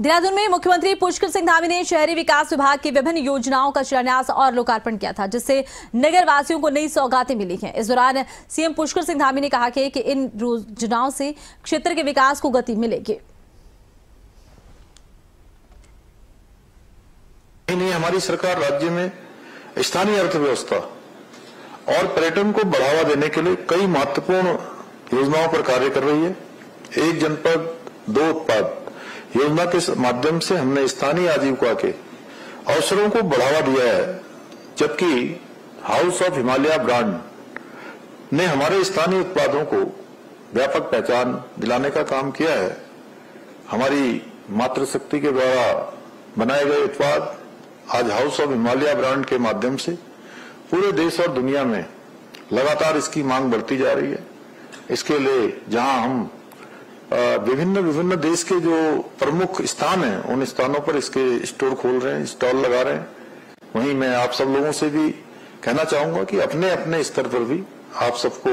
देहरादून में मुख्यमंत्री पुष्कर सिंह धामी ने शहरी विकास विभाग की विभिन्न योजनाओं का शिलान्यास और लोकार्पण किया था, जिससे नगर वासियों को नई सौगातें मिली हैं। इस दौरान सीएम पुष्कर सिंह धामी ने कहा कि इन योजनाओं से क्षेत्र के विकास को गति मिलेगी। हमारी सरकार राज्य में स्थानीय अर्थव्यवस्था और पर्यटन को बढ़ावा देने के लिए कई महत्वपूर्ण योजनाओं पर कार्य कर रही है। एक जनपद दो उत्पाद योजना के माध्यम से हमने स्थानीय आजीविका के अवसरों को बढ़ावा दिया है, जबकि हाउस ऑफ हिमालय ब्रांड ने हमारे स्थानीय उत्पादों को व्यापक पहचान दिलाने का काम किया है। हमारी मातृशक्ति के द्वारा बनाए गए उत्पाद आज हाउस ऑफ हिमालय ब्रांड के माध्यम से पूरे देश और दुनिया में लगातार इसकी मांग बढ़ती जा रही है। इसके लिए जहां हम विभिन्न देश के जो प्रमुख स्थान हैं, उन स्थानों पर इसके स्टोर खोल रहे हैं, स्टॉल लगा रहे हैं। वहीं मैं आप सब लोगों से भी कहना चाहूंगा कि अपने अपने स्तर पर भी आप सबको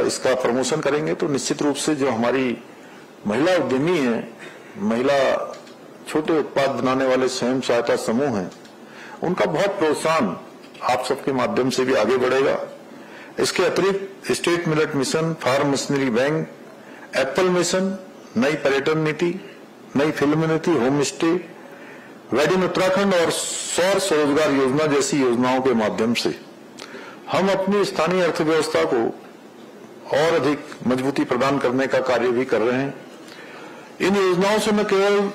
इसका प्रमोशन करेंगे तो निश्चित रूप से जो हमारी महिला उद्यमी हैं, महिला छोटे उत्पाद बनाने वाले स्वयं सहायता समूह हैं, उनका बहुत प्रोत्साहन आप सबके माध्यम से भी आगे बढ़ेगा। इसके अतिरिक्त state millet mission, farm machinery bank, apple mission, नई पर्यटन नीति, नई फिल्म नीति, होम स्टे, वेडिंग उत्तराखंड और सौर स्वरोजगार योजना जैसी योजनाओं के माध्यम से हम अपनी स्थानीय अर्थव्यवस्था को और अधिक मजबूती प्रदान करने का कार्य भी कर रहे हैं। इन योजनाओं से न केवल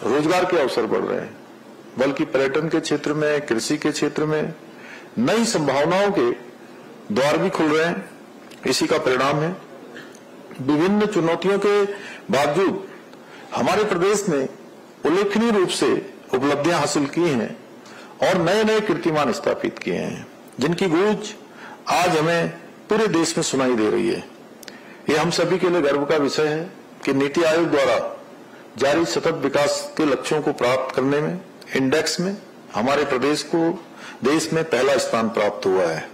रोजगार के अवसर बढ़ रहे हैं, बल्कि पर्यटन के क्षेत्र में, कृषि के क्षेत्र में नई संभावनाओं के द्वार भी खुल रहे हैं। इसी का परिणाम है विभिन्न चुनौतियों के बावजूद हमारे प्रदेश ने उल्लेखनीय रूप से उपलब्धियां हासिल की हैं और नए नए कीर्तिमान स्थापित किए हैं, जिनकी गूंज आज हमें पूरे देश में सुनाई दे रही है। ये हम सभी के लिए गर्व का विषय है कि नीति आयोग द्वारा जारी सतत विकास के लक्ष्यों को प्राप्त करने में इंडेक्स में हमारे प्रदेश को देश में पहला स्थान प्राप्त हुआ है।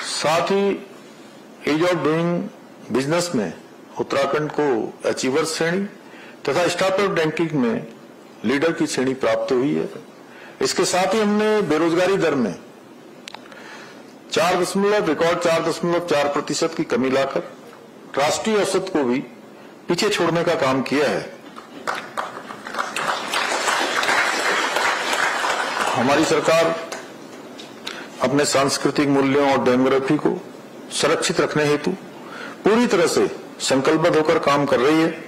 साथ ही ईज ऑफ डूइंग बिजनेस में उत्तराखंड को अचीवर श्रेणी तथा स्टार्टअप रैंकिंग में लीडर की श्रेणी प्राप्त हुई है। इसके साथ ही हमने बेरोजगारी दर में रिकॉर्ड 4.4% की कमी लाकर राष्ट्रीय औसत को भी पीछे छोड़ने का काम किया है। हमारी सरकार अपने सांस्कृतिक मूल्यों और डेमोग्राफी को सुरक्षित रखने हेतु पूरी तरह से संकल्पबद्ध होकर काम कर रही है।